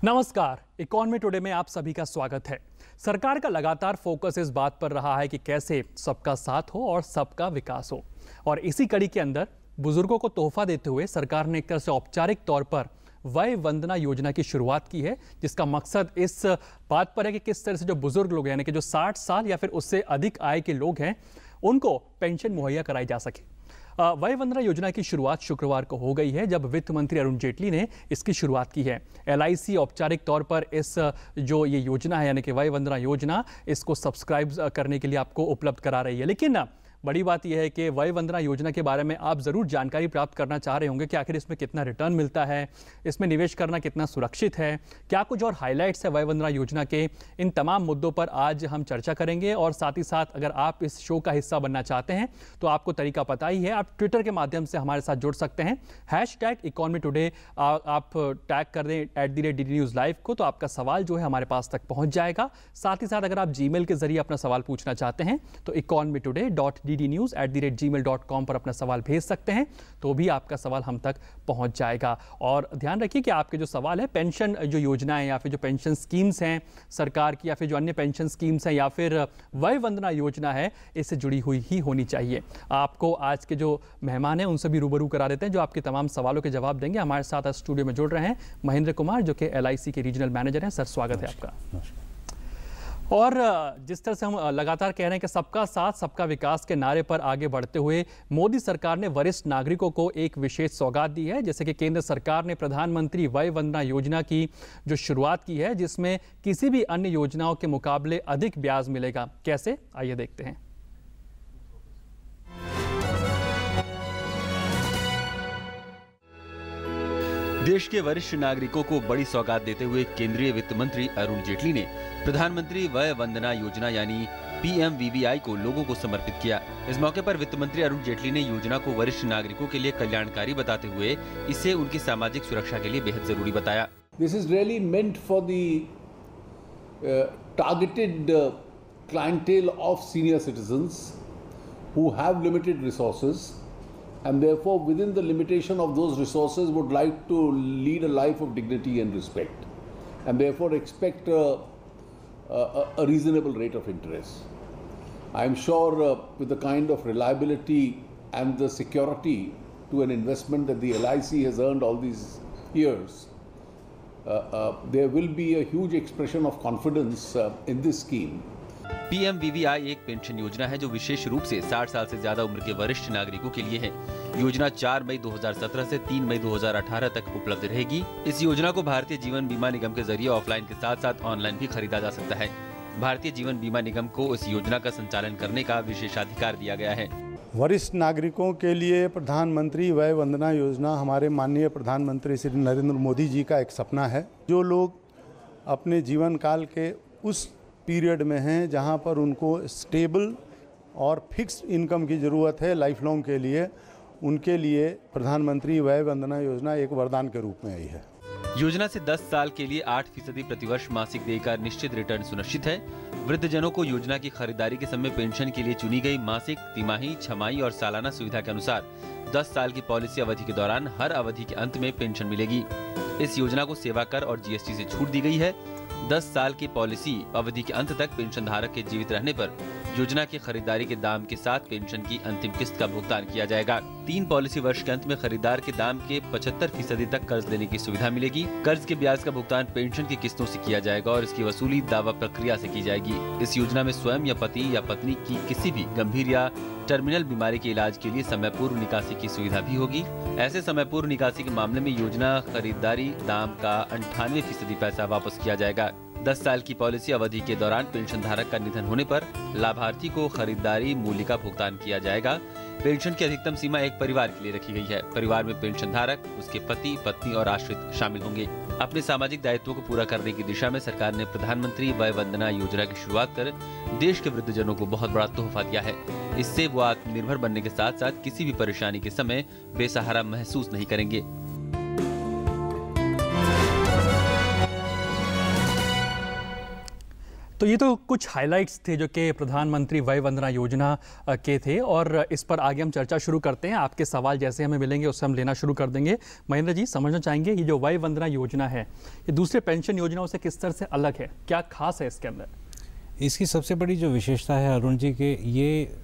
नमस्कार, economy today में आप सभी का स्वागत है। सरकार का लगातार फोकस इस बात पर रहा है कि कैसे सबका साथ हो और सबका विकास हो, और इसी कड़ी के अंदर बुजुर्गों को तोहफा देते हुए सरकार ने एक तरह से औपचारिक तौर पर वय वंदना योजना की शुरुआत की है, जिसका मकसद इस बात पर है कि किस तरह से जो बुजुर्ग लोग हैं, यानी कि जो 60 साल या फिर उससे अधिक आय के लोग हैं, उनको पेंशन मुहैया कराई जा सके। वय वंदना योजना की शुरुआत शुक्रवार को हो गई है, जब वित्त मंत्री अरुण जेटली ने इसकी शुरुआत की है। LIC औपचारिक तौर पर इस जो ये योजना है, यानी कि वय वंदना योजना, इसको सब्सक्राइब करने के लिए आपको उपलब्ध करा रही है। लेकिन बड़ी बात यह है कि वय वंदना योजना के बारे में आप ज़रूर जानकारी प्राप्त करना चाह रहे होंगे कि आखिर इसमें कितना रिटर्न मिलता है, इसमें निवेश करना कितना सुरक्षित है, क्या कुछ और हाइलाइट्स है वय वंदना योजना के। इन तमाम मुद्दों पर आज हम चर्चा करेंगे, और साथ ही साथ अगर आप इस शो का हिस्सा बनना चाहते हैं तो आपको तरीका पता ही है। आप ट्विटर के माध्यम से हमारे साथ जुड़ सकते हैं, #इकोनॉमी टुडे आप टैग कर दें @DD News Live को, तो आपका सवाल जो है हमारे पास तक पहुंच जाएगा। साथ ही साथ अगर आप जीमेल के जरिए अपना सवाल पूछना चाहते हैं तो economytoday.ddnews@gmail.com पर अपना सवाल भेज सकते हैं, तो भी आपका सवाल हम तक पहुंच जाएगा। और ध्यान रखिए कि आपके जो सवाल है, पेंशन जो योजनाएं या फिर जो पेंशन स्कीम्स हैं सरकार की, या फिर जो अन्य पेंशन स्कीम्स हैं, या फिर वय वंदना योजना है, इससे जुड़ी हुई ही होनी चाहिए। आपको आज के जो मेहमान हैं उनसे भी रूबरू करा देते हैं, जो आपके तमाम सवालों के जवाब देंगे। हमारे साथ आज स्टूडियो में जुड़ रहे हैं महेंद्र कुमार, जो कि LIC के रीजनल मैनेजर हैं। सर, स्वागत है आपका। और जिस तरह से हम लगातार कह रहे हैं कि सबका साथ सबका विकास के नारे पर आगे बढ़ते हुए मोदी सरकार ने वरिष्ठ नागरिकों को एक विशेष सौगात दी है, जैसे कि केंद्र सरकार ने प्रधानमंत्री वय वंदना योजना की जो शुरुआत की है, जिसमें किसी भी अन्य योजनाओं के मुकाबले अधिक ब्याज मिलेगा। कैसे, आइए देखते हैं। देश के वरिष्ठ नागरिकों को बड़ी सौगात देते हुए केंद्रीय वित्त मंत्री अरुण जेटली ने प्रधानमंत्री वय वंदना योजना यानी PMVVI को लोगों को समर्पित किया। इस मौके पर वित्त मंत्री अरुण जेटली ने योजना को वरिष्ठ नागरिकों के लिए कल्याणकारी बताते हुए इसे उनकी सामाजिक सुरक्षा के लिए बेहद जरूरी बताया। This is really meant for the targeted clientele of senior citizens who have limited resources, and therefore within the limitation of those resources would like to lead a life of dignity and respect, and therefore expect a reasonable rate of interest. I am sure with the kind of reliability and the security to an investment that the LIC has earned all these years, there will be a huge expression of confidence in this scheme. PMVVI एक pension योजना है जो विशेष रूप से 60 साल से ज्यादा उम्र के वरिष्ठ नागरिकों के लिए है। योजना 4 मई 2017 से 3 मई 2018 तक उपलब्ध रहेगी। इस योजना को भारतीय जीवन बीमा निगम के जरिए ऑफलाइन के साथ साथ ऑनलाइन भी खरीदा जा सकता है। भारतीय जीवन बीमा निगम को इस योजना का संचालन करने का विशेषाधिकार दिया गया है। वरिष्ठ नागरिकों के लिए प्रधानमंत्री वय वंदना योजना हमारे माननीय प्रधानमंत्री श्री नरेंद्र मोदी जी का एक सपना है। जो लोग अपने जीवन काल के उस पीरियड में हैं जहां पर उनको स्टेबल और फिक्स इनकम की ज़रूरत है लाइफ लॉन्ग के लिए, उनके लिए प्रधानमंत्री वय वंदना योजना एक वरदान के रूप में आई है। योजना से 10 साल के लिए 8% प्रतिवर्ष मासिक देय का निश्चित रिटर्न सुनिश्चित है। वृद्धजनों को योजना की खरीदारी के समय पेंशन के लिए चुनी गई मासिक, तिमाही, छमाही और सालाना सुविधा के अनुसार 10 साल की पॉलिसी अवधि के दौरान हर अवधि के अंत में पेंशन मिलेगी। इस योजना को सेवा कर और GST से छूट दी गई है। 10 साल की पॉलिसी अवधि के अंत तक पेंशन धारक के जीवित रहने पर योजना की खरीदारी के दाम के साथ पेंशन की अंतिम किस्त का भुगतान किया जाएगा। 3 पॉलिसी वर्ष के अंत में खरीदार के दाम के 75% तक कर्ज लेने की सुविधा मिलेगी। कर्ज के ब्याज का भुगतान पेंशन की किस्तों से किया जाएगा और इसकी वसूली दावा प्रक्रिया से की जाएगी। इस योजना में स्वयं या पति या पत्नी की किसी भी गंभीर या टर्मिनल बीमारी के इलाज के लिए समय पूर्व निकासी की सुविधा भी होगी। ऐसे समय पूर्व निकासी के मामले में योजना खरीदारी दाम का 98% पैसा वापस किया जाएगा। 10 साल की पॉलिसी अवधि के दौरान पेंशन धारक का निधन होने पर लाभार्थी को खरीदारी मूल्य का भुगतान किया जाएगा। पेंशन की अधिकतम सीमा एक परिवार के लिए रखी गई है। परिवार में पेंशन धारक, उसके पति, पत्नी और आश्रित शामिल होंगे। अपने सामाजिक दायित्वों को पूरा करने की दिशा में सरकार ने प्रधानमंत्री वय वंदना योजना की शुरुआत कर देश के वृद्धजनों को बहुत बड़ा तोहफा दिया है। इससे वो आत्मनिर्भर बनने के साथ साथ किसी भी परेशानी के समय बेसहारा महसूस नहीं करेंगे। तो ये तो कुछ हाइलाइट्स थे जो कि प्रधानमंत्री वय वंदना योजना के थे, और इस पर आगे हम चर्चा शुरू करते हैं। आपके सवाल जैसे हमें मिलेंगे उससे हम लेना शुरू कर देंगे। महेंद्र जी, समझना चाहेंगे ये जो वय वंदना योजना है ये दूसरे पेंशन योजनाओं से किस तरह से अलग है, क्या खास है इसके अंदर? इसकी सबसे बड़ी जो विशेषता है अरुण जी के, ये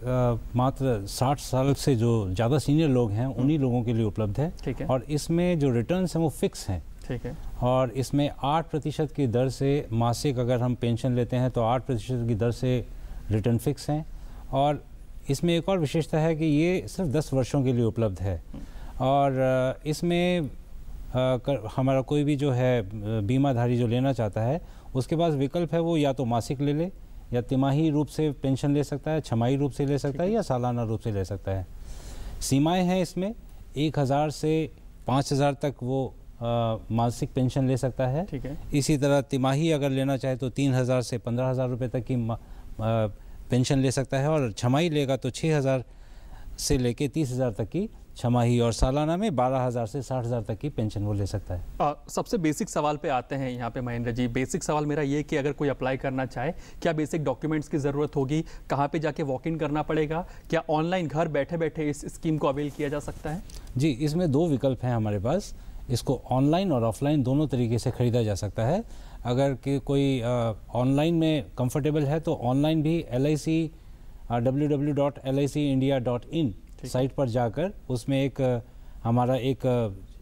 मात्र 60 साल से जो ज़्यादा सीनियर लोग हैं उन्हीं लोगों के लिए उपलब्ध है। ठीक है। और इसमें जो रिटर्न्स हैं वो फिक्स हैं। ठीक है। और इसमें 8% की दर से मासिक अगर हम पेंशन लेते हैं तो 8% की दर से रिटर्न फिक्स हैं। और इसमें एक और विशेषता है कि ये सिर्फ 10 वर्षों के लिए उपलब्ध है। और इसमें हमारा कोई भी जो है बीमाधारी जो लेना चाहता है उसके पास विकल्प है, वो या तो मासिक ले ले, या तिमाही रूप से पेंशन ले सकता है, छमाही रूप से ले सकता है, या सालाना रूप से ले सकता है। सीमाएं हैं इसमें, 1000 से 5000 तक वो मासिक पेंशन ले सकता है। ठीक है। इसी तरह तिमाही अगर लेना चाहे तो 3000 से 15000 रुपये तक की पेंशन ले सकता है। और छमाही लेगा तो 6000 से लेके 30000 तक की छमाही, और सालाना में 12000 से 60000 तक की पेंशन वो ले सकता है। सबसे बेसिक सवाल पे आते हैं यहाँ पे महेंद्र जी। बेसिक सवाल मेरा ये कि अगर कोई अप्लाई करना चाहे, क्या बेसिक डॉक्यूमेंट्स की ज़रूरत होगी, कहाँ पे जाके वॉक इन करना पड़ेगा, क्या ऑनलाइन घर बैठे बैठे इस स्कीम को अवेल किया जा सकता है? जी, इसमें 2 विकल्प हैं हमारे पास। इसको ऑनलाइन और ऑफलाइन दोनों तरीके से ख़रीदा जा सकता है। अगर कि कोई ऑनलाइन में कंफर्टेबल है तो ऑनलाइन भी LIC www.licindia.in साइट पर जाकर उसमें एक हमारा एक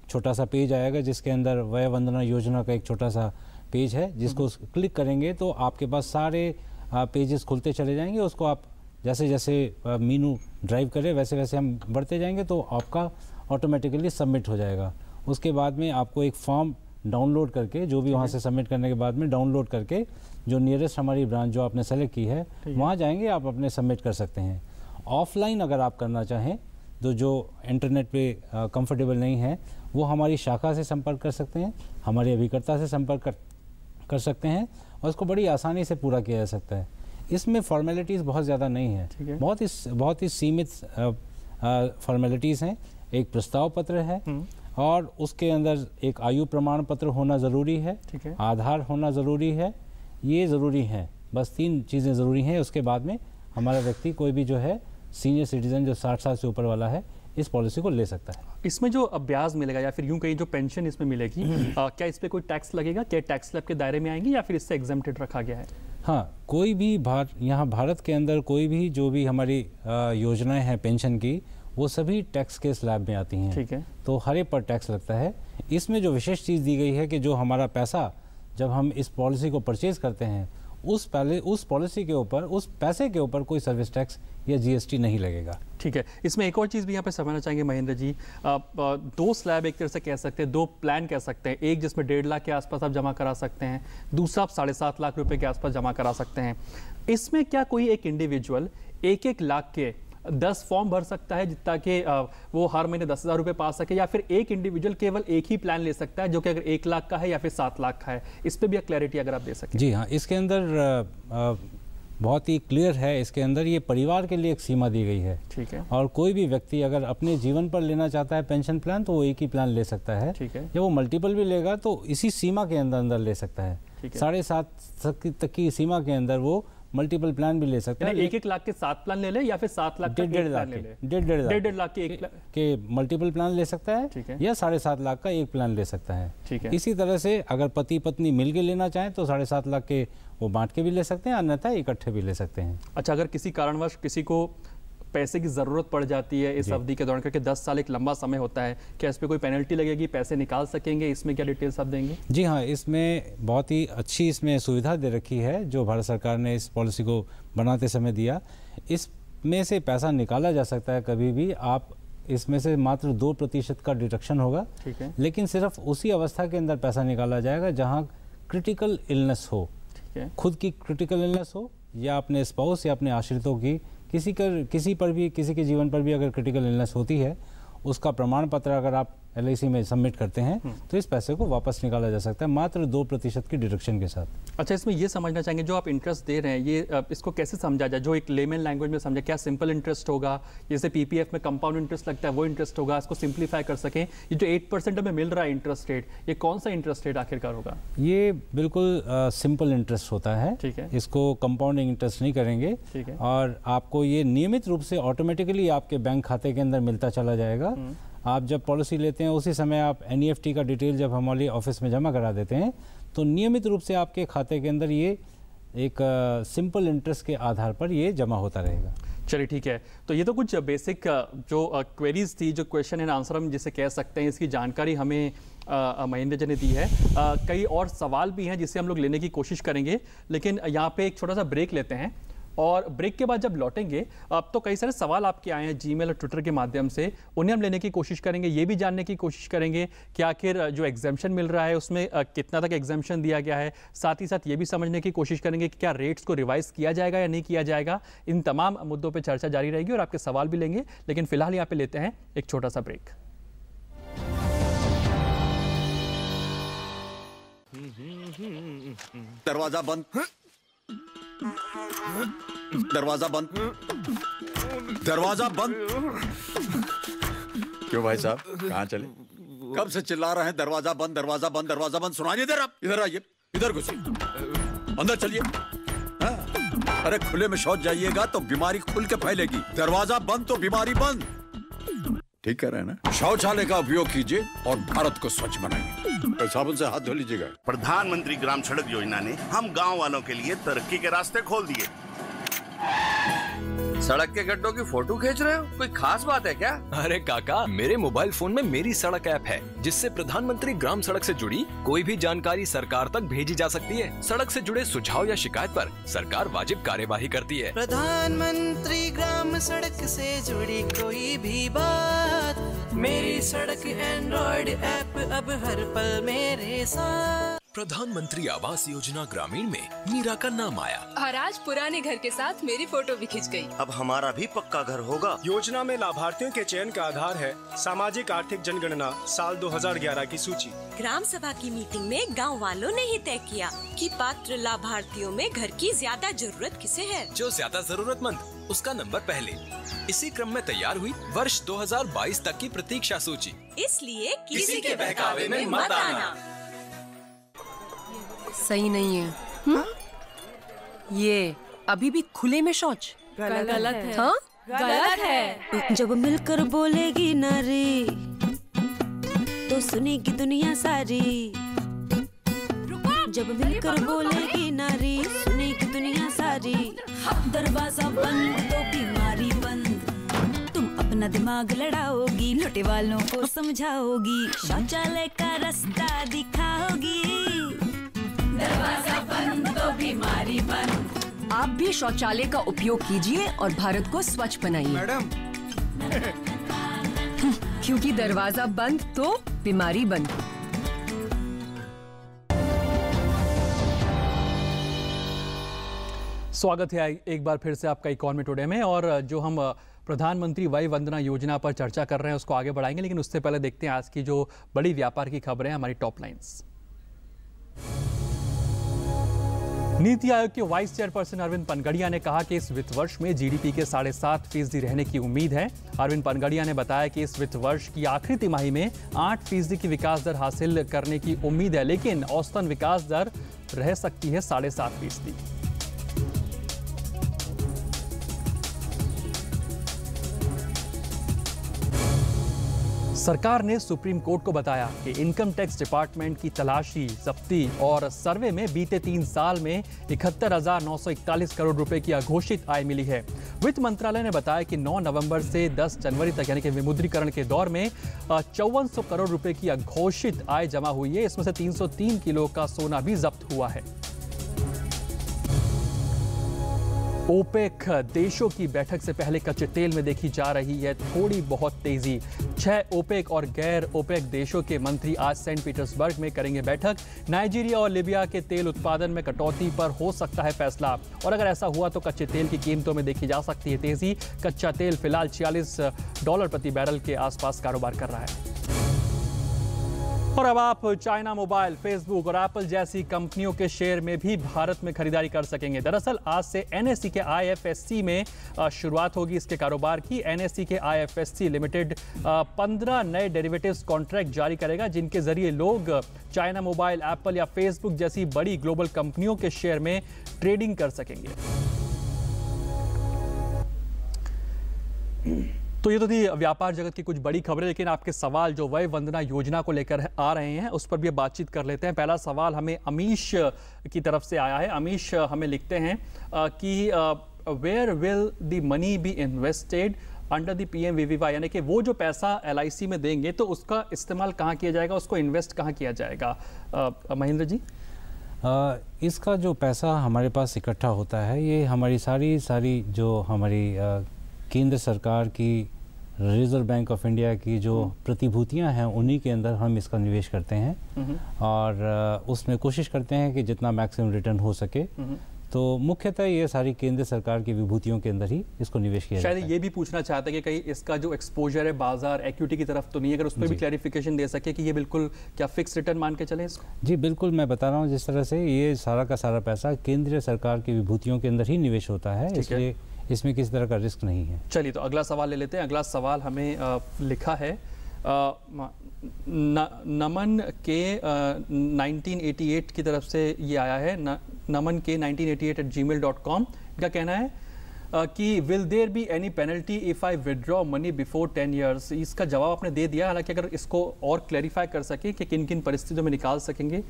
छोटा सा पेज आएगा जिसके अंदर वय वंदना योजना का एक छोटा सा पेज है, जिसको क्लिक करेंगे तो आपके पास सारे पेजेस खुलते चले जाएंगे। उसको आप जैसे जैसे मीनू ड्राइव करें वैसे वैसे हम बढ़ते जाएंगे तो आपका ऑटोमेटिकली सबमिट हो जाएगा। उसके बाद में आपको एक फॉर्म डाउनलोड करके, जो भी वहाँ से सबमिट करने के बाद में डाउनलोड करके, जो नियरेस्ट हमारी ब्रांच जो आपने सेलेक्ट की है वहाँ जाएंगे, आप अपने सबमिट कर सकते हैं। ऑफलाइन अगर आप करना चाहें तो जो इंटरनेट पे कंफर्टेबल नहीं है वो हमारी शाखा से संपर्क कर सकते हैं, हमारे अभिकर्ता से संपर्क कर सकते हैं, और उसको बड़ी आसानी से पूरा किया जा सकता है। इसमें फॉर्मेलिटीज़ बहुत ज़्यादा नहीं है, बहुत ही सीमित फॉर्मेलिटीज़ हैं। एक प्रस्ताव पत्र है और उसके अंदर एक आयु प्रमाण पत्र होना ज़रूरी है, आधार होना ज़रूरी है, ये ज़रूरी है। बस 3 चीज़ें ज़रूरी हैं। उसके बाद में हमारा व्यक्ति कोई भी जो है सीनियर सिटीजन जो 60 साल से ऊपर वाला है इस पॉलिसी को ले सकता है। इसमें जो ब्याज मिलेगा या फिर यूं कहीं जो पेंशन इसमें मिलेगी, क्या इस पे कोई टैक्स लगेगा? क्या टैक्स स्लैब के दायरे में आएंगी या फिर इससे एग्जेम्प्टेड रखा गया है? हाँ, कोई भी यहाँ भारत के अंदर कोई भी जो भी हमारी योजनाएं हैं पेंशन की, वो सभी टैक्स के स्लैब में आती हैं। ठीक है। तो हर एक पर टैक्स लगता है। इसमें जो विशेष चीज़ दी गई है कि जो हमारा पैसा जब हम इस पॉलिसी को परचेज करते हैं उस पॉलिसी के ऊपर, उस पैसे के ऊपर कोई सर्विस टैक्स या GST नहीं लगेगा। ठीक है। इसमें एक और चीज़ भी यहाँ पे समझना चाहेंगे महेंद्र जी। 2 स्लैब एक तरह से कह सकते हैं, 2 प्लान कह सकते हैं। एक जिसमें 1.5 लाख के आसपास आप जमा करा सकते हैं, दूसरा आप 7.5 लाख रुपए के आसपास जमा करा सकते हैं। इसमें क्या कोई एक इंडिविजुअल 1-1 लाख के 10 फॉर्म भर सकता है जितना कि वो हर महीने 10,000 रुपये पा सके, या फिर एक इंडिविजुअल केवल एक ही प्लान ले सकता है जो कि अगर 1 लाख का है या फिर 7 लाख का है? इस पर भी एक क्लैरिटी अगर आप दे सकें। जी हाँ, इसके अंदर बहुत ही क्लियर है। इसके अंदर ये परिवार के लिए एक सीमा दी गई है। ठीक है। और कोई भी व्यक्ति अगर अपने जीवन पर लेना चाहता है पेंशन प्लान तो वो एक ही प्लान ले सकता है। ठीक है। जब वो मल्टीपल भी लेगा तो इसी सीमा के अंदर ले सकता है। 7.5 तक की सीमा के अंदर वो मल्टीपल प्लान भी ले सकते हैं। 1-1 लाख के 7 प्लान ले ले या फिर 7 लाख का 1 प्लान ले ले? 1.5 लाख के मल्टीपल प्लान ले सकता है, या 7.5 लाख का एक प्लान ले सकता है। ठीक है। इसी तरह से अगर पति पत्नी मिलके लेना चाहें तो 7.5 लाख के वो बांट के भी ले सकते हैं, अन्यथा इकट्ठे भी ले सकते हैं। अच्छा, अगर किसी कारणवश किसी को पैसे की ज़रूरत पड़ जाती है इस अवधि के दौरान, क्योंकि 10 साल एक लंबा समय होता है, क्या इस पर कोई पेनल्टी लगेगी? पैसे निकाल सकेंगे? इसमें क्या डिटेल्स आप देंगे? जी हाँ, इसमें बहुत ही अच्छी इसमें सुविधा दे रखी है जो भारत सरकार ने इस पॉलिसी को बनाते समय दिया। इसमें से पैसा निकाला जा सकता है कभी भी। आप इसमें से मात्र 2% का डिडक्शन होगा। ठीक है। लेकिन सिर्फ उसी अवस्था के अंदर पैसा निकाला जाएगा जहाँ क्रिटिकल इलनेस हो। ठीक है। खुद की क्रिटिकल इलनेस हो या अपने स्पाउस या अपने आश्रितों की, किसी के जीवन पर भी अगर क्रिटिकल इलनेस होती है, उसका प्रमाण पत्र अगर आप LIC में सबमिट करते हैं तो इस पैसे को वापस निकाला जा सकता है मात्र 2% की डिडक्शन के साथ। अच्छा, इसमें ये समझना चाहेंगे जो आप इंटरेस्ट दे रहे हैं ये इसको कैसे समझा जाए, जो एक लेमन लैंग्वेज में समझा, क्या सिंपल इंटरेस्ट होगा, जैसे PPF में कंपाउंड इंटरेस्ट लगता है वो इंटरेस्ट होगा, इसको सिंप्लीफाई कर सकें। ये जो 8% हमें मिल रहा है इंटरेस्ट रेट, ये कौन सा इंटरेस्ट रेट आखिरकार होगा? ये बिल्कुल सिंपल इंटरेस्ट होता है, ठीक है, इसको कंपाउंडिंग इंटरेस्ट नहीं करेंगे, ठीक है, और आपको ये नियमित रूप से ऑटोमेटिकली आपके बैंक खाते के अंदर मिलता चला जाएगा। आप जब पॉलिसी लेते हैं उसी समय आप NEFT का डिटेल जब हमारे ऑफिस में जमा करा देते हैं तो नियमित रूप से आपके खाते के अंदर ये एक सिंपल इंटरेस्ट के आधार पर ये जमा होता रहेगा। चलिए ठीक है, तो ये तो कुछ बेसिक जो क्वेरीज थी, जो क्वेश्चन एंड आंसर हम जिसे कह सकते हैं, इसकी जानकारी हमें महेंद्र जी ने दी है। कई और सवाल भी हैं जिसे हम लोग लेने की कोशिश करेंगे, लेकिन यहाँ पे एक छोटा सा ब्रेक लेते हैं और ब्रेक के बाद जब लौटेंगे अब तो कई सारे सवाल आपके आए हैं जीमेल और ट्विटर के माध्यम से, उन्हें हम लेने की कोशिश करेंगे। ये भी जानने की कोशिश करेंगे कि आखिर जो एग्जाम्शन मिल रहा है उसमें कितना तक एग्जाम्शन दिया गया है। साथ ही साथ ये भी समझने की कोशिश करेंगे कि क्या रेट्स को रिवाइज किया जाएगा या नहीं किया जाएगा। इन तमाम मुद्दों पर चर्चा जारी रहेगी और आपके सवाल भी लेंगे, लेकिन फिलहाल यहाँ पे लेते हैं एक छोटा सा ब्रेक। दरवाजा बंद, दरवाजा बंद, दरवाजा बंद। क्यों भाई साहब, कहाँ चले? कब से चिल्ला रहे हैं दरवाजा बंद, दरवाजा बंद, दरवाजा बंद, सुनाई नहीं दे रहा? इधर आइए, इधर घुसिए, अंदर चलिए। हाँ? अरे खुले में शौच जाइएगा तो बीमारी खुल के फैलेगी। दरवाजा बंद तो बीमारी बंद। ठीक कह रहे हैं ना? शौचालय का उपयोग कीजिए और भारत को स्वच्छ बनाइए। साबुन से हाथ धो लीजिएगा। प्रधानमंत्री ग्राम सड़क योजना ने हम गांव वालों के लिए तरक्की के रास्ते खोल दिए। सड़क के गड्ढों की फोटो खींच रहे हो, कोई खास बात है क्या? अरे काका, मेरे मोबाइल फोन में मेरी सड़क ऐप है जिससे प्रधानमंत्री ग्राम सड़क से जुड़ी कोई भी जानकारी सरकार तक भेजी जा सकती है। सड़क से जुड़े सुझाव या शिकायत पर सरकार वाजिब कार्यवाही करती है। प्रधानमंत्री ग्राम सड़क से जुड़ी कोई भी बात, मेरी सड़क एंड्रॉइड ऐप अब हर पल मेरे साथ। प्रधानमंत्री आवास योजना ग्रामीण में मीरा का नाम आया और आज पुराने घर के साथ मेरी फोटो भी खिंच गई। अब हमारा भी पक्का घर होगा। योजना में लाभार्थियों के चयन का आधार है सामाजिक आर्थिक जनगणना साल 2011 की सूची। ग्राम सभा की मीटिंग में गांव वालों ने ही तय किया कि पात्र लाभार्थियों में घर की ज्यादा जरूरत किसे है। जो ज्यादा जरूरतमंद उसका नंबर पहले। इसी क्रम में तैयार हुई वर्ष 2022 तक की प्रतीक्षा सूची। इसलिए किसी के बहकावे में मत आना। सही नहीं है। ये अभी भी खुले में शौच गलत है। हाँ? गलत है। जब मिलकर बोलेगी नारी तो सुनेगी दुनिया सारी। जब मिलकर बोलेगी नारी सुनेगी दुनिया सारी। दरवाजा बंद तो बीमारी बंद। तुम अपना दिमाग लड़ाओगी, लुटे वालों को समझाओगी, शौचालय का रास्ता दिखाओगी। दरवाजा बंद तो बीमारी बंद। आप भी शौचालय का उपयोग कीजिए और भारत को स्वच्छ बनाइए। मैडम, क्योंकि दरवाजा बंद तो बीमारी बंद। स्वागत है एक बार फिर से आपका इकोनॉमी टुडे में, और जो हम प्रधानमंत्री वय वंदना योजना पर चर्चा कर रहे हैं उसको आगे बढ़ाएंगे, लेकिन उससे पहले देखते हैं आज की जो बड़ी व्यापार की खबरें हैं, हमारी टॉप लाइंस। नीति आयोग के वाइस चेयरपर्सन अरविंद पनगड़िया ने कहा कि इस वित्त वर्ष में जीडीपी के 7.5% रहने की उम्मीद है। अरविंद पनगड़िया ने बताया कि इस वित्त वर्ष की आखिरी तिमाही में 8% की विकास दर हासिल करने की उम्मीद है, लेकिन औसतन विकास दर रह सकती है 7.5%। सरकार ने सुप्रीम कोर्ट को बताया कि इनकम टैक्स डिपार्टमेंट की तलाशी, जब्ती और सर्वे में बीते 3 साल में 71,941 करोड़ रुपए की अघोषित आय मिली है। वित्त मंत्रालय ने बताया कि 9 नवंबर से 10 जनवरी तक यानी कि विमुद्रीकरण के दौर में 5400 करोड़ रुपए की अघोषित आय जमा हुई है। इसमें से 303 किलो का सोना भी जब्त हुआ है। ओपेक देशों की बैठक से पहले कच्चे तेल में देखी जा रही है थोड़ी बहुत तेजी। 6 ओपेक और गैर ओपेक देशों के मंत्री आज सेंट पीटर्सबर्ग में करेंगे बैठक। नाइजीरिया और लीबिया के तेल उत्पादन में कटौती पर हो सकता है फैसला, और अगर ऐसा हुआ तो कच्चे तेल की कीमतों में देखी जा सकती है तेजी। कच्चा तेल फिलहाल $46 प्रति बैरल के आसपास कारोबार कर रहा है। और अब आप चाइना मोबाइल, फेसबुक और एप्पल जैसी कंपनियों के शेयर में भी भारत में खरीदारी कर सकेंगे। दरअसल आज से एनएसई के आईएफएससी में शुरुआत होगी इसके कारोबार की। एनएसई के आईएफएससी लिमिटेड 15 नए डेरिवेटिव्स कॉन्ट्रैक्ट जारी करेगा, जिनके जरिए लोग चाइना मोबाइल, एप्पल या फेसबुक जैसी बड़ी ग्लोबल कंपनियों के शेयर में ट्रेडिंग कर सकेंगे। तो ये तो थी व्यापार जगत की कुछ बड़ी खबरें, लेकिन आपके सवाल जो वय वंदना योजना को लेकर आ रहे हैं उस पर भी बातचीत कर लेते हैं। पहला सवाल हमें अमीश की तरफ से आया है। अमीश हमें लिखते हैं कि where will the money be invested under the PMVVY, यानी कि वो जो पैसा LIC में देंगे तो उसका इस्तेमाल कहाँ किया जाएगा, उसको इन्वेस्ट कहाँ किया जाएगा? महेंद्र जी, इसका जो पैसा हमारे पास इकट्ठा होता है ये हमारी सारी जो हमारी केंद्र सरकार की, रिजर्व बैंक ऑफ इंडिया की जो प्रतिभूतियां हैं उन्हीं के अंदर हम इसका निवेश करते हैं और उसमें कोशिश करते हैं कि जितना मैक्सिमम रिटर्न हो सके। तो मुख्यतः ये सारी केंद्र सरकार की विभूतियों के अंदर ही इसको निवेश किया जाता है। शायद ये भी पूछना चाहते हैं कि कहीं इसका जो एक्सपोजर है बाजार इक्विटी की तरफ तो नहीं है, अगर उस पर भी क्लैरिफिकेशन दे सके कि ये बिल्कुल क्या फिक्स रिटर्न मान के चलें इसको? जी बिल्कुल, मैं बता रहा हूँ जिस तरह से ये सारा का सारा पैसा केंद्रीय सरकार की विभूतियों के अंदर ही निवेश होता है, इसलिए इसमें किसी तरह का रिस्क नहीं है। चलिए तो अगला सवाल ले लेते हैं। अगला सवाल हमें लिखा है नमन के 1988 की तरफ से ये आया है। नमन के 1988@gmail.com का कहना है कि will there be any penalty if I withdraw money before 10 years? इसका जवाब आपने दे दिया, हालांकि अगर इसको और क्लैरिफाई कर सके कि किन किन परिस्थितियों में निकाल सकेंगे,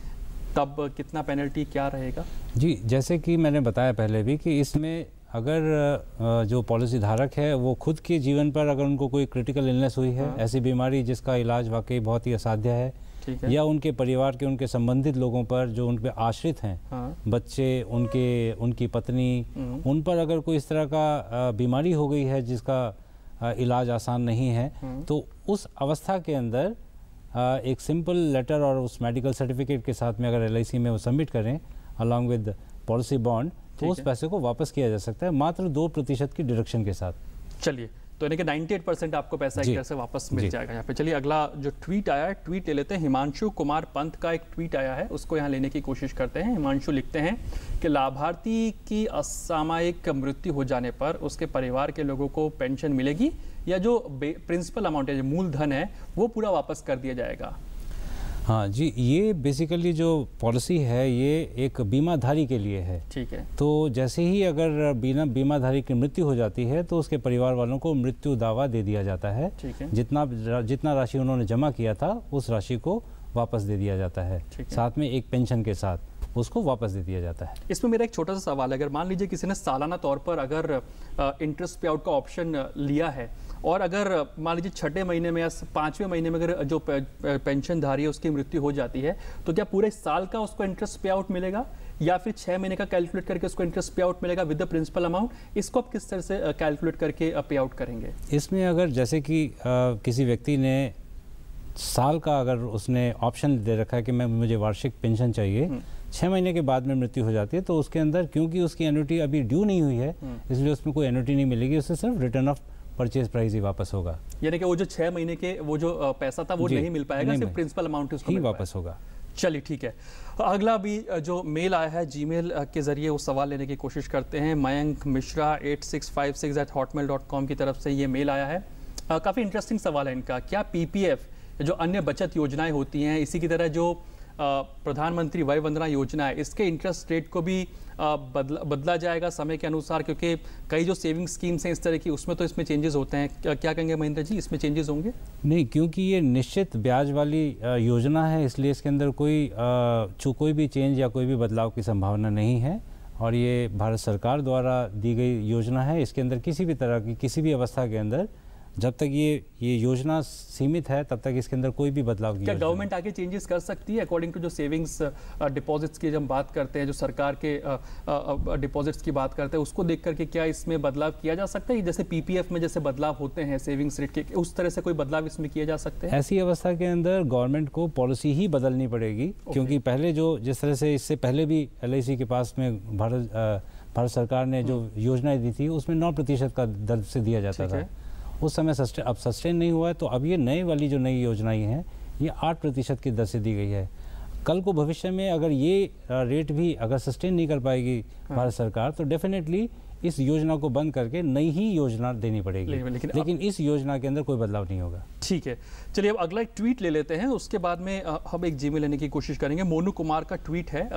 तब कितना पेनल्टी क्या रहेगा? जी, जैसे कि मैंने बताया पहले भी कि इसमें अगर जो पॉलिसी धारक है वो खुद के जीवन पर अगर उनको कोई क्रिटिकल इलनेस हुई है, ऐसी बीमारी जिसका इलाज वाकई बहुत ही असाध्य है, या उनके परिवार के, उनके संबंधित लोगों पर जो उन पर आश्रित हैं, बच्चे, उनकी पत्नी, उन पर अगर कोई इस तरह का बीमारी हो गई है जिसका इलाज आसान नहीं है, तो उस अवस्था के अंदर एक सिंपल लेटर और उस मेडिकल सर्टिफिकेट के साथ में अगर LIC में वो सबमिट करें अलॉन्ग विद पॉलिसी बॉन्ड, तो उस पैसे को वापस किया जा सकता है मात्र 2% की डिडक्शन के साथ। चलिए, तो यानी कि 98% आपको पैसा एक तरह से वापस मिल जाएगा यहाँ पे। चलिए अगला जो ट्वीट आया है, ट्वीट ले लेते हैं। हिमांशु कुमार पंत का एक ट्वीट आया है, उसको यहाँ लेने की कोशिश करते हैं। हिमांशु लिखते हैं कि लाभार्थी की असामयिक मृत्यु हो जाने पर उसके परिवार के लोगों को पेंशन मिलेगी या जो प्रिंसिपल अमाउंट है, जो मूलधन है, वो पूरा वापस कर दिया जाएगा? हाँ जी, ये बेसिकली जो पॉलिसी है ये एक बीमाधारी के लिए है। ठीक है। तो जैसे ही अगर बीमाधारी की मृत्यु हो जाती है तो उसके परिवार वालों को मृत्यु दावा दे दिया जाता है। ठीक है। जितना राशि उन्होंने जमा किया था उस राशि को वापस दे दिया जाता है, साथ में एक पेंशन के साथ उसको वापस दे दिया जाता है। इसमें मेरा एक छोटा सा सवाल है, अगर मान लीजिए किसी ने सालाना तौर पर अगर इंटरेस्ट पे आउट का ऑप्शन लिया है और अगर मान लीजिए 6ठे महीने में या 5वें महीने में अगर जो पेंशन धारी है उसकी मृत्यु हो जाती है, तो क्या पूरे साल का उसको इंटरेस्ट पे आउट मिलेगा या फिर 6 महीने का कैलकुलेट करके उसको इंटरेस्ट पे आउट मिलेगा विद द प्रिंसिपल अमाउंट? इसको आप किस तरह से कैलकुलेट करके पे आउट करेंगे? इसमें अगर जैसे कि किसी व्यक्ति ने साल का अगर उसने ऑप्शन दे रखा है कि मुझे वार्षिक पेंशन चाहिए, 6 महीने के बाद में मृत्यु हो जाती है, तो उसके अंदर क्योंकि उसकी एन्युटी अभी ड्यू नहीं हुई है इसलिए उसमें कोई एन्युटी नहीं मिलेगी, उससे सिर्फ रिटर्न ऑफ परचेज प्राइस ही वापस होगा। यानी कि वो जो 6 महीने के वो जो पैसा था वो नहीं मिल पाएगा, सिर्फ प्रिंसिपल अमाउंट उसको ही वापस होगा। चलिए ठीक है। अगला भी जो मेल आया है जीमेल के जरिए वो सवाल लेने की कोशिश करते हैं। मयंक मिश्रा 8656@hotmail.com की तरफ से ये मेल आया है। काफ़ी इंटरेस्टिंग सवाल है इनका। क्या PPF जो अन्य बचत योजनाएं होती हैं, इसी की तरह जो प्रधानमंत्री वय वंदना योजना है, इसके इंटरेस्ट रेट को भी बदला जाएगा समय के अनुसार? क्योंकि कई जो सेविंग स्कीम्स हैं इस तरह की, उसमें तो इसमें चेंजेस होते हैं। क्या कहेंगे महेंद्र जी, इसमें चेंजेस होंगे? नहीं, क्योंकि ये निश्चित ब्याज वाली योजना है, इसलिए इसके अंदर कोई भी चेंज या कोई भी बदलाव की संभावना नहीं है और ये भारत सरकार द्वारा दी गई योजना है। इसके अंदर किसी भी तरह की किसी भी अवस्था के अंदर जब तक ये योजना सीमित है तब तक इसके अंदर कोई भी बदलाव की क्या गवर्नमेंट आगे चेंजेस कर सकती है अकॉर्डिंग टू जो सेविंग्स डिपॉजिट्स की जब बात करते हैं, जो सरकार के डिपॉजिट्स की बात करते हैं, उसको देख करके क्या इसमें बदलाव किया जा सकता है? जैसे PPF में जैसे बदलाव होते हैं सेविंग्स रेट के, उस तरह से कोई बदलाव इसमें किए जा सकते हैं? ऐसी अवस्था के अंदर गवर्नमेंट को पॉलिसी ही बदलनी पड़ेगी, क्योंकि पहले जिस तरह से इससे पहले भी LIC के पास में भारत सरकार ने जो योजनाएं दी थी उसमें 9% का दर से दिया जाता था। उस समय अब सस्टेन नहीं हुआ है, तो अब ये नई योजनाएं हैं ये 8% की दर से दी गई है। कल को भविष्य में अगर ये रेट भी अगर सस्टेन नहीं कर पाएगी भारत सरकार, तो डेफिनेटली इस योजना को बंद करके नई ही योजना देनी पड़ेगी, लेकिन इस योजना के अंदर कोई बदलाव नहीं होगा। ठीक है, चलिए अब अगला एक ट्वीट ले लेते हैं, उसके बाद में हम एक जीमेल लेने की कोशिश करेंगे। मोनू कुमार का ट्वीट है,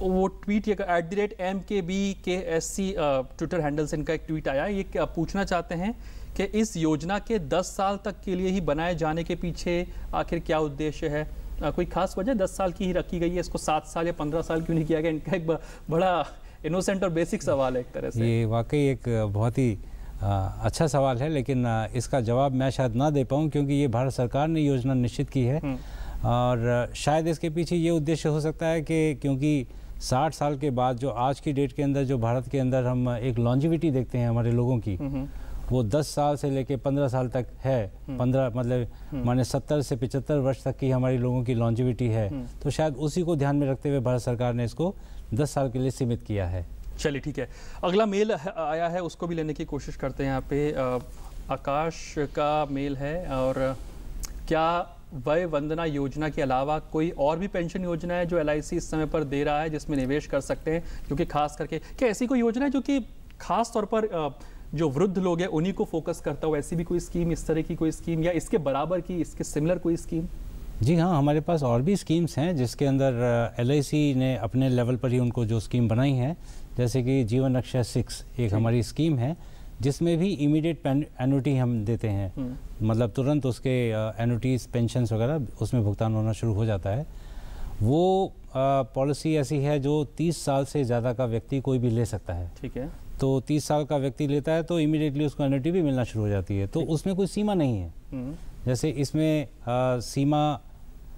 वो ट्वीट ये @MKBKSC ट्विटर हैंडल से इनका एक ट्वीट आया। ये पूछना चाहते हैं कि इस योजना के 10 साल तक के लिए ही बनाए जाने के पीछे आखिर क्या उद्देश्य है? कोई खास वजह? 10 साल की ही रखी गई है, इसको 7 साल या 15 साल क्यों नहीं किया गया? इनका एक बड़ा इनोसेंट और बेसिक सवाल है एक तरह से। ये वाकई एक बहुत ही अच्छा सवाल है, लेकिन इसका जवाब मैं शायद ना दे पाऊँ, क्योंकि ये भारत सरकार ने योजना निश्चित की है और शायद इसके पीछे ये उद्देश्य हो सकता है कि क्योंकि 60 साल के बाद जो आज की डेट के अंदर जो भारत के अंदर हम एक लॉन्जिविटी देखते हैं हमारे लोगों की, वो 10 साल से लेके 15 साल तक है। 15 मतलब माने 70 से 75 वर्ष तक की हमारी लोगों की लॉन्जिविटी है, तो शायद उसी को ध्यान में रखते हुए भारत सरकार ने इसको 10 साल के लिए सीमित किया है। चलिए ठीक है, अगला मेल आया है, उसको भी लेने की कोशिश करते हैं। यहाँ पे आकाश का मेल है, और क्या वय वंदना योजना के अलावा कोई और भी पेंशन योजना है जो LIC इस समय पर दे रहा है जिसमें निवेश कर सकते हैं? क्योंकि खास करके क्या ऐसी कोई योजना है जो कि खास तौर पर जो वृद्ध लोग हैं उन्हीं को फोकस करता हो? ऐसी भी कोई स्कीम, इस तरह की कोई स्कीम, या इसके बराबर की, इसके सिमिलर कोई स्कीम? जी हाँ, हमारे पास और भी स्कीम्स हैं जिसके अंदर LIC ने अपने लेवल पर ही उनको जो स्कीम बनाई है, जैसे कि जीवन रक्षा 6 एक हमारी स्कीम है जिसमें भी इमीडिएट एन्युटी हम देते हैं, मतलब तुरंत उसके एन्युटीज, पेंशन्स वगैरह उसमें भुगतान होना शुरू हो जाता है। वो पॉलिसी ऐसी है जो 30 साल से ज़्यादा का व्यक्ति कोई भी ले सकता है। ठीक है, तो 30 साल का व्यक्ति लेता है तो इमीडिएटली उसको एन्युटी भी मिलना शुरू हो जाती है, तो उसमें कोई सीमा नहीं है। जैसे इसमें सीमा,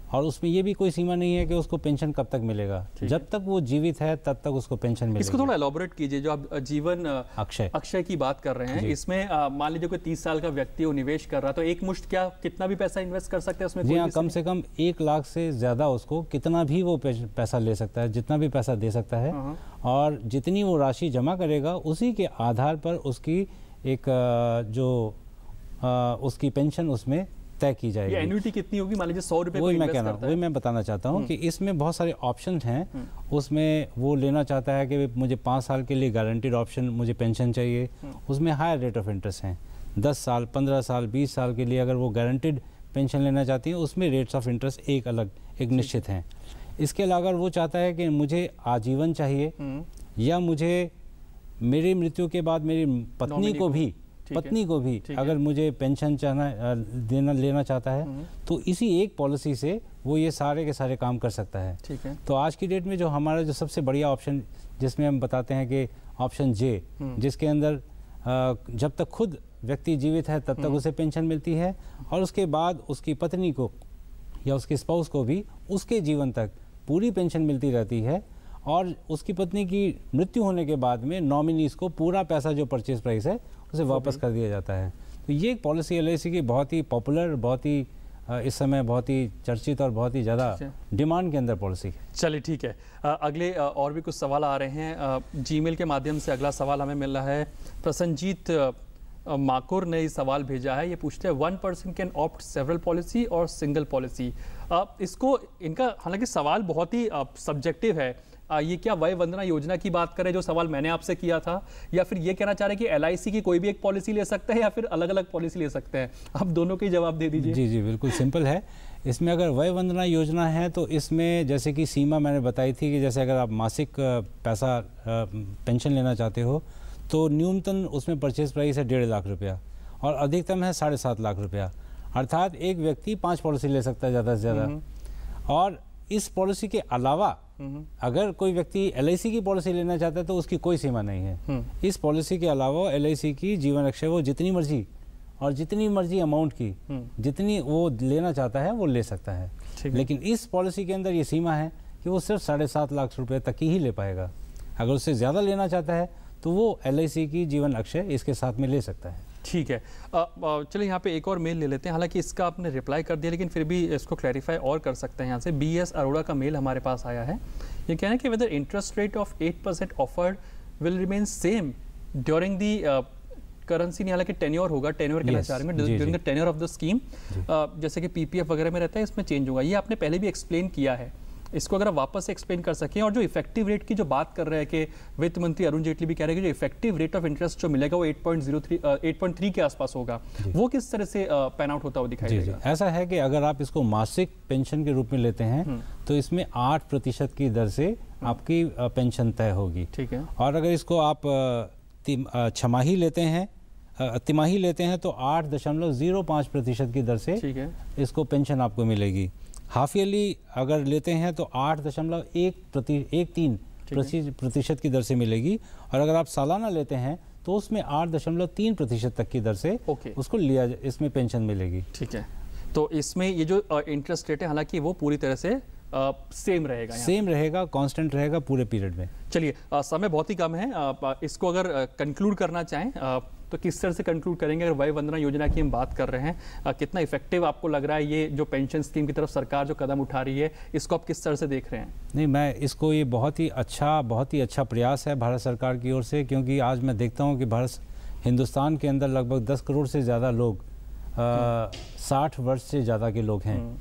और उसमें ये भी कोई सीमा नहीं है कि उसको पेंशन कब तक मिलेगा, जब तक वो जीवित है तब तक उसको पेंशन मिलेगी। इसको थोड़ा एलॉबरेट कीजिए, जो आप जीवन अक्षय की बात कर रहे हैं, इसमें मान लीजिए कोई 30 साल का व्यक्ति वो निवेश कर रहा है, तो एक मुश्त क्या कितना भी पैसा इन्वेस्ट कर सकते हैं उसमें? जी हाँ, कम से कम 1 लाख से ज़्यादा उसको कितना भी वो पैसा ले सकता है, जितना भी पैसा दे सकता है, और जितनी वो राशि जमा करेगा उसी के आधार पर उसकी एक जो उसकी पेंशन उसमें तय की जाएगी। एन्युटी कितनी होगी? मान लीजिए 100 रुपये वही मैं बताना चाहता हूँ कि इसमें बहुत सारे ऑप्शन हैं। उसमें वो लेना चाहता है कि मुझे 5 साल के लिए गारंटीड ऑप्शन मुझे पेंशन चाहिए, उसमें हायर रेट ऑफ इंटरेस्ट हैं। 10 साल, 15 साल, 20 साल के लिए अगर वो गारंटीड पेंशन लेना चाहती है, उसमें रेट्स ऑफ इंटरेस्ट एक अलग, एक निश्चित हैं। इसके अलावा अगर वो चाहता है कि मुझे आजीवन चाहिए, या मुझे मेरी मृत्यु के बाद मेरी पत्नी को भी अगर मुझे पेंशन लेना चाहता है, तो इसी एक पॉलिसी से वो ये सारे के सारे काम कर सकता है। ठीक है, तो आज की डेट में जो हमारा जो सबसे बढ़िया ऑप्शन जिसमें हम बताते हैं कि ऑप्शन जे, जिसके अंदर जब तक खुद व्यक्ति जीवित है तब तक उसे पेंशन मिलती है, और उसके बाद उसकी पत्नी को या उसके स्पाउस को भी उसके जीवन तक पूरी पेंशन मिलती रहती है, और उसकी पत्नी की मृत्यु होने के बाद में नॉमिनीज को पूरा पैसा जो परचेज प्राइस है उसे वापस कर दिया जाता है। तो ये एक पॉलिसी LIC की बहुत ही पॉपुलर, बहुत ही इस समय बहुत ही चर्चित और बहुत ही ज़्यादा डिमांड के अंदर पॉलिसी है। चलिए ठीक है, अगले और भी कुछ सवाल आ रहे हैं जीमेल के माध्यम से। अगला सवाल हमें मिल रहा है, प्रसन्नजीत माकुर ने सवाल भेजा है। ये पूछते हैं 1 person can opt several policy और सिंगल पॉलिसी। इसको इनका हालांकि सवाल बहुत ही सब्जेक्टिव है। ये क्या वय वंदना योजना की बात करें जो सवाल मैंने आपसे किया था, या फिर ये कहना चाह रहे हैं कि LIC की कोई भी एक पॉलिसी ले सकते हैं या फिर अलग अलग पॉलिसी ले सकते हैं? आप दोनों के जवाब दे दीजिए। जी बिल्कुल सिंपल है। इसमें अगर वय वंदना योजना है तो इसमें जैसे कि सीमा मैंने बताई थी कि जैसे अगर आप मासिक पैसा पेंशन लेना चाहते हो तो न्यूनतम उसमें परचेज प्राइस है 1.5 लाख रुपया और अधिकतम है 7.5 लाख रुपया। अर्थात एक व्यक्ति 5 पॉलिसी ले सकता है ज़्यादा से ज़्यादा। और इस पॉलिसी के अलावा अगर कोई व्यक्ति LIC की पॉलिसी लेना चाहता है तो उसकी कोई सीमा नहीं है। इस पॉलिसी के अलावा LIC की जीवन रक्षा वो जितनी मर्जी और जितनी मर्जी अमाउंट की जितनी वो लेना चाहता है वो ले सकता है। लेकिन इस पॉलिसी के अंदर ये सीमा है कि वो सिर्फ 7.5 लाख रुपए तक ही ले पाएगा। अगर उससे ज़्यादा लेना चाहता है तो वो LIC की जीवन अक्षय इसके साथ में ले सकता है। ठीक है, चलिए यहाँ पे एक और मेल ले लेते हैं। हालांकि इसका आपने रिप्लाई कर दिया लेकिन फिर भी इसको क्लैरिफाई और कर सकते हैं। यहाँ से BS अरोड़ा का मेल हमारे पास आया है। ये कहना है कि whether interest rate of 8% offered will remain same during the currency नहीं, हालांकि टेन्योर होगा, टेन्योर कहना चाह रहे हैं during the tenure of the scheme, जैसे कि पीपीएफ वगैरह में रहता है, इसमें चेंज होगा। ये आपने पहले भी एक्सप्लेन किया है, इसको अगर आप वापस से एक्सप्लेन कर सकें। और जो इफेक्टिव रेट की जो बात कर रहे हैं कि वित्त मंत्री अरुण जेटली भी कह रहे हैं कि जो इफेक्टिव रेट ऑफ इंटरेस्ट जो मिलेगा वो 8.3 के आसपास होगा, वो किस तरह से पैन आउट होता हुआ दिखाई देगा? ऐसा है कि अगर आप इसको मासिक पेंशन के रूप में लेते हैं तो इसमें 8% की दर से आपकी पेंशन तय होगी। ठीक है। और अगर इसको आप छमाही लेते हैं, तिमाही लेते हैं तो 8.05% की दर से इसको पेंशन आपको मिलेगी। हाफ ईयरली अगर लेते हैं तो 8.13% की दर से मिलेगी। और अगर आप सालाना लेते हैं तो उसमें 8.3% तक की दर से उसको लिया, इसमें पेंशन मिलेगी। ठीक है। तो इसमें ये जो इंटरेस्ट रेट है, हालांकि वो पूरी तरह से सेम रहेगा, सेम रहेगा, कांस्टेंट रहेगा पूरे पीरियड में। चलिए, समय बहुत ही कम है, इसको अगर कंक्लूड करना चाहें तो किस तरह से कंक्लूड करेंगे? अगर वय वंदना योजना की हम बात कर रहे हैं, कितना इफेक्टिव आपको लग रहा है ये जो पेंशन स्कीम की तरफ सरकार जो कदम उठा रही है, इसको आप किस तरह से देख रहे हैं? नहीं, मैं इसको, ये बहुत ही अच्छा प्रयास है भारत सरकार की ओर से, क्योंकि आज मैं देखता हूँ कि हिंदुस्तान के अंदर लगभग 10 करोड़ से ज़्यादा लोग 60 वर्ष से ज़्यादा के लोग हैं,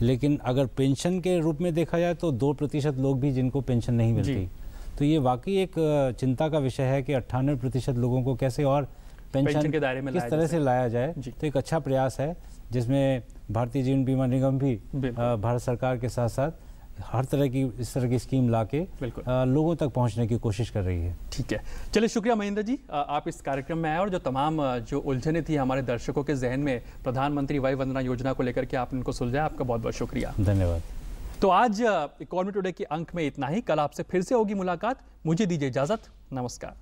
लेकिन अगर पेंशन के रूप में देखा जाए तो 2% लोग भी जिनको पेंशन नहीं मिलती। तो ये वाकई एक चिंता का विषय है कि 98% लोगों को कैसे और पेंशन के दायरे में किस तरह से लाया जाए। तो एक अच्छा प्रयास है जिसमें भारतीय जीवन बीमा निगम भी भारत सरकार के साथ साथ हर तरह की इस तरह की स्कीम लाके लोगों तक पहुंचने की कोशिश कर रही है। ठीक है, चलिए, शुक्रिया महेंद्र जी, आप इस कार्यक्रम में आए और जो तमाम जो उलझने थी हमारे दर्शकों के जहन में प्रधानमंत्री वय वंदना योजना को लेकर के आपने उनको सुलझाया, आपका बहुत बहुत शुक्रिया। धन्यवाद। तो आज इकोनॉमी टुडे के अंक में इतना ही। कल आपसे फिर से होगी मुलाकात, मुझे दीजिए इजाजत, नमस्कार।